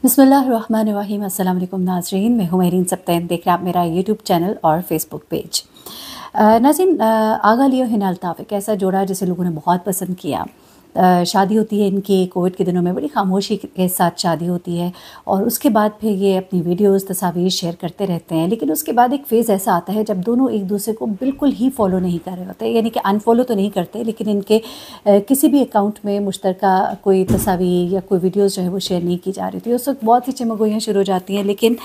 बिस्मिल्लाहिर्रहमानिर्रहीम। अस्सलाम वालेकुम नाज़रीन, मैं हूँ महरीन सब्तैन। देख रहे हैं आप मेरा यूट्यूब चैनल और फेसबुक पेज। नाज़रीन, आगा अली और हिना अल्ताफ़ एक ऐसा जोड़ा जिसे लोगों ने बहुत पसंद किया। शादी होती है इनकी कोविड के दिनों में, बड़ी खामोशी के साथ शादी होती है और उसके बाद फिर ये अपनी वीडियोस तस्वीर शेयर करते रहते हैं। लेकिन उसके बाद एक फ़ेज़ ऐसा आता है जब दोनों एक दूसरे को बिल्कुल ही फॉलो नहीं कर रहे होते, यानी कि अनफॉलो तो नहीं करते, लेकिन इनके किसी भी अकाउंट में मुश्तरका कोई तस्वीर या कोई वीडियोस जो है वो शेयर नहीं की जा रही थी। उस वक्त बहुत सी चिमगोइयाँ शुरू हो जाती हैं, लेकिन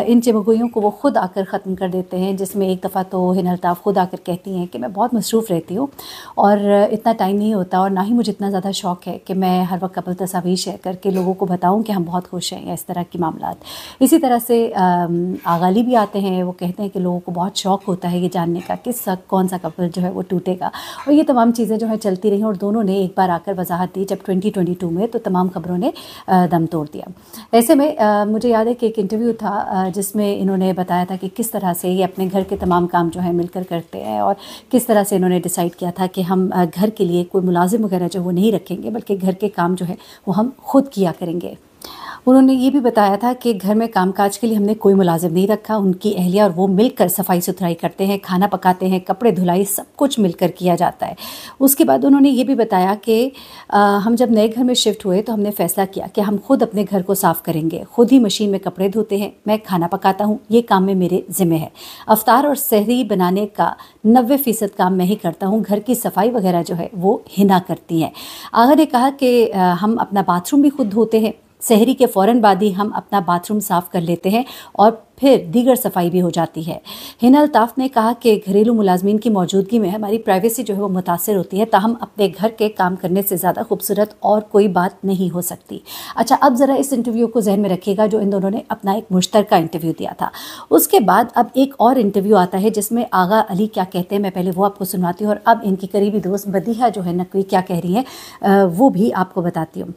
इन चिमगोइयों को वो ख़ुद आकर ख़त्म कर देते हैं। जिसमें एक दफ़ा तो हिना अल्ताफ़ ख़ुद आकर कहती हैं कि मैं बहुत मसरूफ़ रहती हूँ और इतना टाइम नहीं होता और ना ही मुझे इतना ज़्यादा शौक़ है कि मैं हर वक्त कपल तस्वीर शेयर करके लोगों को बताऊँ कि हम बहुत खुश हैं या इस तरह के मामलात। इसी तरह से आगा अली भी आते हैं, वो कहते हैं कि लोगों को बहुत शौक़ होता है ये जानने का कि कौन सा कपल जो है वो टूटेगा, और ये तमाम चीज़ें जो है चलती रहीं। और दोनों ने एक बार आकर वजाहत दी जब 2022 में, तो तमाम खबरों ने दम तोड़ दिया। ऐसे में मुझे याद है कि एक इंटरव्यू था जिसमें इन्होंने बताया था कि किस तरह से ये अपने घर के तमाम काम जो है मिलकर करते हैं और किस तरह से इन्होंने डिसाइड किया था कि हम घर के लिए कोई मुलाजिम वगैरह जो वो नहीं रखेंगे, बल्कि घर के काम जो है वो हम खुद किया करेंगे। उन्होंने ये भी बताया था कि घर में कामकाज के लिए हमने कोई मुलाजिम नहीं रखा, उनकी अहलिया और वो मिलकर सफाई सुथराई करते हैं, खाना पकाते हैं, कपड़े धुलाई सब कुछ मिलकर किया जाता है। उसके बाद उन्होंने ये भी बताया कि हम जब नए घर में शिफ्ट हुए तो हमने फ़ैसला किया कि हम खुद अपने घर को साफ़ करेंगे, खुद ही मशीन में कपड़े धोते हैं, मैं खाना पकाता हूँ, ये काम में मेरे ज़िम्मे है। अफ्तार और सहरी बनाने का 90% काम मैं ही करता हूँ, घर की सफाई वगैरह जो है वो हिना करती हैं। आगा ने कहा कि हम अपना बाथरूम भी खुद धोते हैं, सहरी के फ़ौरन बाद ही हम अपना बाथरूम साफ़ कर लेते हैं और फिर दीगर सफाई भी हो जाती है। हिना अल्ताफ़ ने कहा कि घरेलू मुलाजमीन की मौजूदगी में हमारी प्राइवेसी जो है वो मुतासर होती है, ताहम अपने घर के काम करने से ज़्यादा खूबसूरत और कोई बात नहीं हो सकती। अच्छा, अब ज़रा इस इंटरव्यू को जहन में रखिएगा जो इन दोनों ने अपना एक मुश्तरका इंटरव्यू दिया था। उसके बाद अब एक और इंटरव्यू आता है जिसमें आगा अली क्या कहते हैं, मैं पहले वो आपको सुनवाती हूँ और अब इनकी करीबी दोस्त बदीहा जो है नकवी क्या कह रही हैं वो भी आपको बताती हूँ।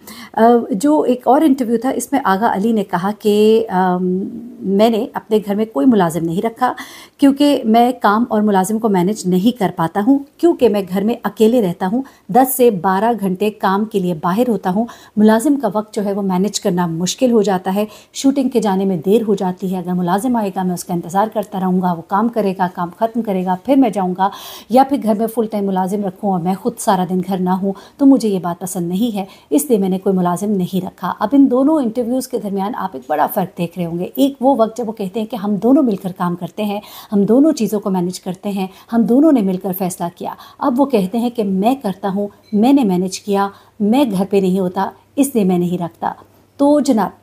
जो एक और इंटरव्यू था इसमें आगा अली ने कहा कि मैंने अपने घर में कोई मुलाजिम नहीं रखा क्योंकि मैं काम और मुलाजिम को मैनेज नहीं कर पाता हूँ, क्योंकि मैं घर में अकेले रहता हूँ, 10 से 12 घंटे काम के लिए बाहर होता हूँ, मुलाजिम का वक्त जो है वो मैनेज करना मुश्किल हो जाता है, शूटिंग के जाने में देर हो जाती है, अगर मुलाजिम आएगा मैं उसका इंतज़ार करता रहूँगा, वो काम करेगा, काम ख़त्म करेगा, फिर मैं जाऊँगा, या फिर घर में फुल टाइम मुलाजिम रखूँ और मैं ख़ुद सारा दिन घर ना हूँ, तो मुझे ये बात पसंद नहीं है, इसलिए मैंने कोई मुलाजिम नहीं रखा। अब इन दोनों इंटरव्यूज़ के दरमियान आप एक बड़ा फ़र्क देख रहे होंगे। एक वो वक्त जब वो कहते हैं कि हम दोनों मिलकर काम करते हैं, हम दोनों चीज़ों को मैनेज करते हैं, हम दोनों ने मिलकर फ़ैसला किया। अब वो कहते हैं कि मैं करता हूँ, मैंने मैनेज किया, मैं घर पे नहीं होता इसलिए मैं नहीं रखता। तो जनाब,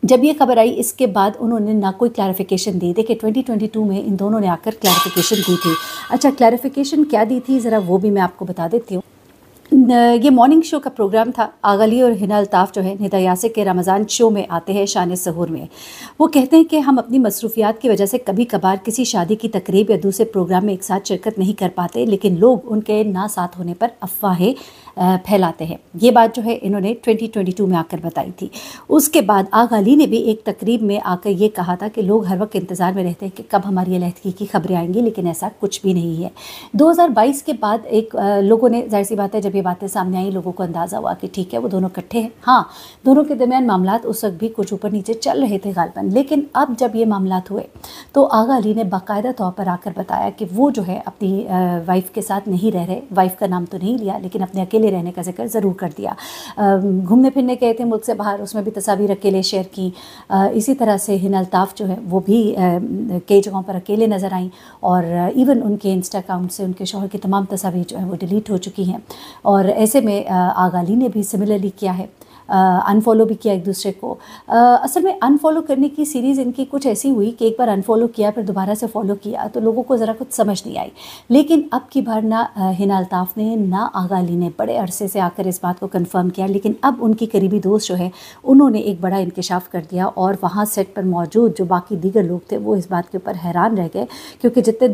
जब ये खबर आई इसके बाद उन्होंने ना कोई क्लैरिफिकेशन दी। देखिए 2022 में इन दोनों ने आकर क्लैरिफिकेशन दी थी। अच्छा, क्लैरिफिकेशन क्या दी थी ज़रा वो भी मैं आपको बता देती हूँ। ये मॉर्निंग शो का प्रोग्राम था। आगा अली और हिना अल्ताफ़ जो है निदा यासिर के रमज़ान शो में आते हैं, शान सहूर में। वो कहते हैं कि हम अपनी मसरूफियात की वजह से कभी कभार किसी शादी की तकरीब या दूसरे प्रोग्राम में एक साथ शिरकत नहीं कर पाते, लेकिन लोग उनके ना साथ होने पर अफवाहें फैलाते हैं। ये बात जो है इन्होंने 2022 में आकर बताई थी। उसके बाद आगा अली ने भी एक तकरीब में आकर ये कहा था कि लोग हर वक्त इंतज़ार में रहते हैं कि कब हमारी अलहदगी की खबरें आएंगी, लेकिन ऐसा कुछ भी नहीं है। 2022 के बाद एक लोगों ने, जाहिर सी बात है जब ये बातें सामने आई लोगों को अंदाज़ा हुआ कि ठीक है वो दोनों इकट्ठे हैं। हाँ, दोनों के दरमियान मामलात उस वक्त भी कुछ ऊपर नीचे चल रहे थे गालिबन, लेकिन अब जब ये मामलात हुए तो आगा अली ने बाकायदा तौर पर आकर बताया कि वो जो है अपनी वाइफ के साथ नहीं रह रहे। वाइफ का नाम तो नहीं लिया, लेकिन अपने अकेले रहने का जिक्र ज़रूर कर दिया। घूमने फिरने गए थे मुल्क से बाहर, उसमें भी तस्वीर अकेले शेयर की। इसी तरह से हिना अल्ताफ़ जो है वो भी कई जगहों पर अकेले नज़र आईं और इवन उनके इंस्टा अकाउंट से उनके शौहर की तमाम तस्वीर जो है वो डिलीट हो चुकी हैं। और ऐसे में आगा अली ने भी सिमिलरली किया है, अनफॉलो भी किया एक दूसरे को। असल में अनफॉलो करने की सीरीज़ इनकी कुछ ऐसी हुई कि एक बार अनफॉलो किया फिर दोबारा से फॉलो किया तो लोगों को ज़रा कुछ समझ नहीं आई। लेकिन अब की बार ना हिना अल्ताफ़ ने ना आगा अली ने बड़े अरसे से आकर इस बात को कंफर्म किया, लेकिन अब उनकी करीबी दोस्त जो है उन्होंने एक बड़ा इंकशाफ कर दिया और वहाँ सेट पर मौजूद जो बाकी दीगर लोग थे वो इस बात के ऊपर हैरान रह गए, क्योंकि जितने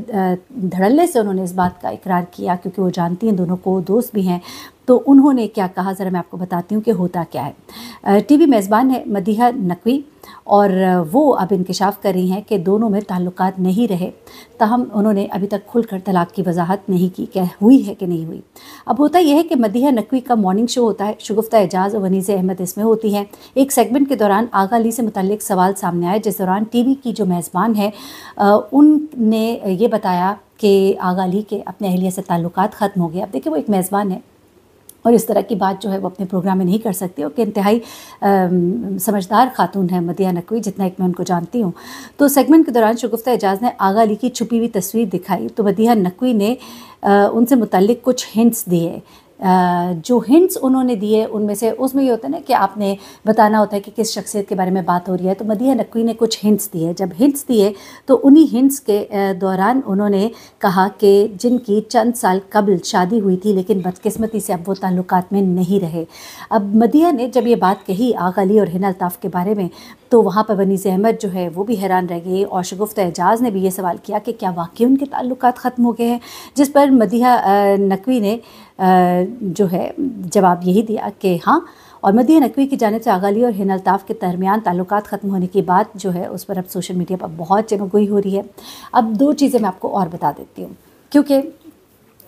धड़ल्ले से उन्होंने इस बात का इकरार किया, क्योंकि वो जानती हैं दोनों को, दोस्त भी हैं, तो उन्होंने क्या कहा ज़रा मैं आपको बताती हूँ कि होता क्या है। टीवी मेज़बान है मदीहा नकवी और वो अब इंकशाफ कर रही हैं कि दोनों में ताल्लुकात नहीं रहे, ताहम उन्होंने अभी तक खुलकर तलाक की वजाहत नहीं की कि हुई है कि नहीं हुई। अब होता यह है कि मदीहा नकवी का मॉर्निंग शो होता है, शगुफ्ता एजाज़ और वनीज़ अहमद इसमें होती हैं। एक सेगमेंट के दौरान आगा अली से मुतल्लिक सवाल सामने आए, जिस दौरान टीवी की जो मेज़बान है उनने ये बताया कि आगा अली के अपने अहलिया से ताल्लुकात ख़त्म हो गए। अब देखिए वो एक मेज़बान है और इस तरह की बात जो है वो अपने प्रोग्राम में नहीं कर सकती, और कि इंतहाई समझदार खातून है मदीहा नकवी, जितना एक मैं उनको जानती हूँ। तो सेगमेंट के दौरान शगुफ्ता एजाज़ ने आगा अली की छुपी हुई तस्वीर दिखाई, तो मदीहा नकवी ने उनसे मुतल्लिक कुछ हिंट्स दिए। जो हिंट्स उन्होंने दिए उनमें से, उसमें ये होता है ना कि आपने बताना होता है कि किस शख्सियत के बारे में बात हो रही है, तो मदीहा नकवी ने कुछ हिंट्स दिए। जब हिंट्स दिए तो उन्हीं हिंट्स के दौरान उन्होंने कहा कि जिनकी चंद साल कबल शादी हुई थी लेकिन बदकिस्मती से अब वो ताल्लुकात में नहीं रहे। अब मदीहा ने जब ये बात कही आगा अली और हिना अल्ताफ़ के बारे में, तो वहाँ पर वनीज़ अहमद जो है वो भी हैरान रह गई, और शगुफ्ता एजाज़ ने भी ये सवाल किया कि क्या वाकई उनके ताल्लुकात ख़त्म हो गए हैं, जिस पर मदीहा नकवी ने जो है जवाब यही दिया कि हाँ। और मदीहा नकवी की जानिब से आगा अली और हिना अल्ताफ़ के दरमियान ताल्लुकात ख़त्म होने की बात जो है उस पर अब सोशल मीडिया पर बहुत चमगोई हो रही है। अब दो चीज़ें मैं आपको और बता देती हूँ, क्योंकि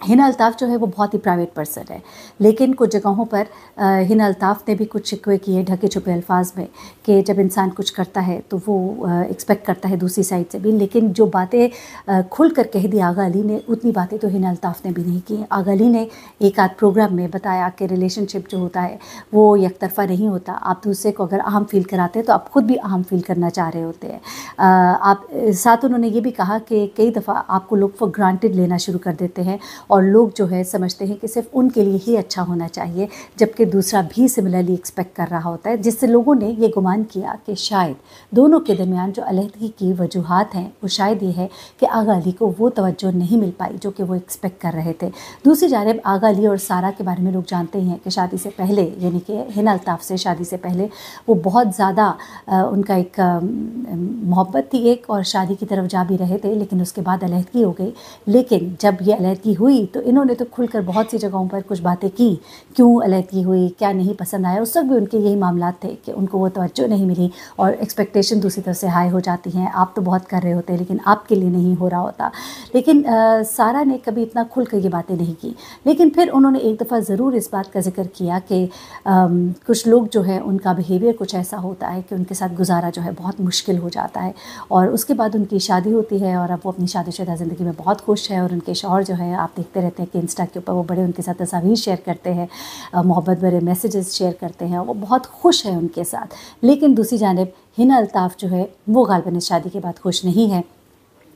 हिना अल्ताफ़ जो है वो बहुत ही प्राइवेट पर्सन है, लेकिन कुछ जगहों पर हिना अल्ताफ़ ने भी कुछ शिकवे किए ढके छुपे अल्फाज में कि जब इंसान कुछ करता है तो वो एक्सपेक्ट करता है दूसरी साइड से भी, लेकिन जो बातें खुल कर कह दी आगा अली ने, उतनी बातें तो हिना अल्ताफ़ ने भी नहीं की। आगा अली ने एक आध प्रोग्राम में बताया कि रिलेशनशिप जो होता है वो एक तरफ़ा नहीं होता, आप दूसरे को अगर अहम फील कराते हैं तो आप ख़ुद भी अहम फील करना चाह रहे होते हैं। आप साथ उन्होंने ये भी कहा कि कई दफ़ा आपको लोग फॉर ग्रांटेड लेना शुरू कर देते हैं और लोग जो है समझते हैं कि सिर्फ उनके लिए ही अच्छा होना चाहिए, जबकि दूसरा भी सिमिलरली एक्सपेक्ट कर रहा होता है, जिससे लोगों ने ये गुमान किया कि शायद दोनों के दरमियान जो अलहदगी की वजूहात हैं वो शायद ये है कि आगा अली को वो तवज्जो नहीं मिल पाई जो कि वो एक्सपेक्ट कर रहे थे। दूसरी जानिब आगा अली और सारा के बारे में लोग जानते हैं कि शादी से पहले, यानी कि हिना अल्ताफ़ से शादी से पहले वो बहुत ज़्यादा उनका एक मोहब्बत थी एक, और शादी की तरफ जा भी रहे थे, लेकिन उसके बाद अलहदगी हो गई। लेकिन जब ये अलहदगी हुई तो इन्होंने तो खुलकर बहुत सी जगहों पर कुछ बातें की, क्यों अलहदगी हुई, क्या नहीं पसंद आया। उस वक्त भी उनके यही मामलात थे कि उनको वो तवज्जो नहीं मिली और एक्सपेक्टेशन दूसरी तरफ से हाई हो जाती हैं, आप तो बहुत कर रहे होते हैं लेकिन आपके लिए नहीं हो रहा होता। लेकिन सारा ने कभी इतना खुलकर ये बातें नहीं की, लेकिन फिर उन्होंने एक दफ़ा ज़रूर इस बात का जिक्र किया कि कुछ लोग जो है उनका बिहेवियर कुछ ऐसा होता है कि उनके साथ गुजारा जो है बहुत मुश्किल हो जाता है। और उसके बाद उनकी शादी होती है और अब वो अपनी शादीशुदा ज़िंदगी में बहुत खुश है, और उनके शौहर जो है आप देखते रहते हैं कि इंस्टा के ऊपर वो बड़े उनके साथ तस्वीर शेयर करते हैं, मोहब्बत भरे मैसेजेस शेयर करते हैं, और वो बहुत खुश है उनके साथ। लेकिन दूसरी जानिब हिना अल्ताफ़ जो है वो गालिबन इस शादी के बाद खुश नहीं है।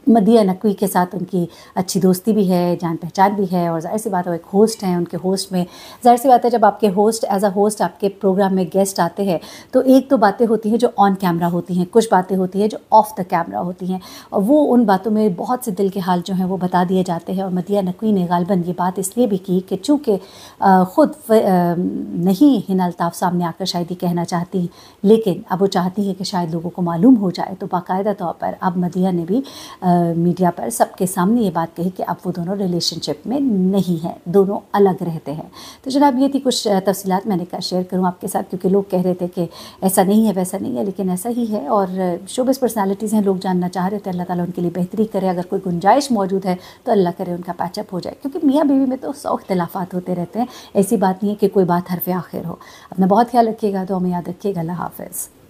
मदीहा नकवी के साथ उनकी अच्छी दोस्ती भी है, जान पहचान भी है, और ज़ाहिर सी बात है वो एक होस्ट हैं। उनके होस्ट में ज़ाहिर सी बात है जब आपके होस्ट एज अ होस्ट आपके प्रोग्राम में गेस्ट आते हैं तो एक तो बातें होती हैं जो ऑन कैमरा होती हैं, कुछ बातें होती हैं जो ऑफ द कैमरा होती हैं, और वो उन बातों में बहुत से दिल के हाल जो हैं वो बता दिए जाते हैं। और मदीहा नकवी ने गालिबन ये बात इसलिए भी की कि चूँकि ख़ुद नहीं हिना अल्ताफ़ सामने आकर शायद ये कहना चाहती, लेकिन अब वो चाहती है कि शायद लोगों को मालूम हो जाए, तो बाकायदा तौर पर अब मदीहा ने भी मीडिया पर सबके सामने ये बात कही कि अब वो दोनों रिलेशनशिप में नहीं हैं, दोनों अलग रहते हैं। तो जनाब ये थी कुछ तफसीलात मैंने कहा शेयर करूँ आपके साथ, क्योंकि लोग कह रहे थे कि ऐसा नहीं है वैसा नहीं है, लेकिन ऐसा ही है। और शोबिस पर्सनालिटीज़ हैं, लोग जानना चाह रहे थे, अल्लाह ताला उनके लिए बेहतरी करे। अगर कोई गुंजाइश मौजूद है तो अल्लाह करे उनका पैचअप हो जाए, क्योंकि मियाँ बीवी में तो 100 इख्तिलाफ़ात होते रहते हैं, ऐसी बात नहीं है कि कोई बात हरफ़ आखिर हो। अपना बहुत ख्याल रखिएगा, दुआ में याद रखिएगा। अल्लाह हाफ़िज़।